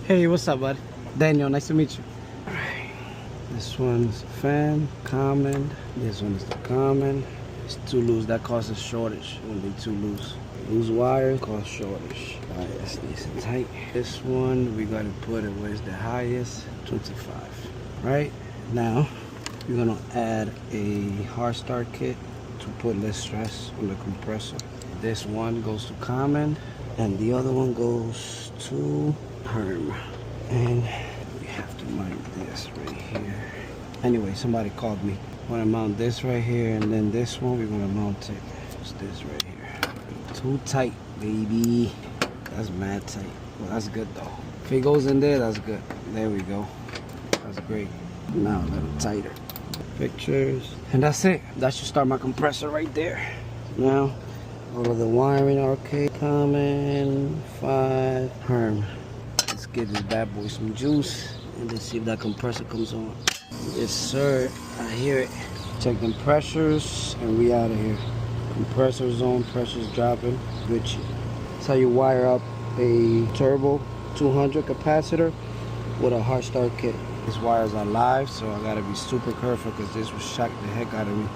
Hey, what's up, bud? Daniel, nice to meet you. This one's fan, common. This one is the common. It's too loose. That causes shortage when they too loose. Loose wires cause shortage. Alright, that's nice and tight. This one, we gotta put it where's the highest, 25. Right? Now, we're gonna add a hard start kit to put less stress on the compressor. This one goes to common, and the other one goes to perm. And we have to mount this right here. Anyway, somebody called me. I want to mount this right here, and then this one we're gonna mount it. It's this right here. Too tight, baby. That's mad tight. Well, that's good though. If it goes in there, that's good. There we go. That's great. Now a little tighter. Pictures, and that's it. That should start my compressor right there. Now, all of the wiring, okay. Common, 5, perm. Let's give this bad boy some juice and let's see if that compressor comes on. Yes, sir. I hear it. Check them pressures and we out of here. Compressor's on, pressure's dropping. Good shit. That's how you wire up a turbo 200 capacitor with a hard start kit. These wires are live, so I gotta be super careful because this will shock the heck out of me.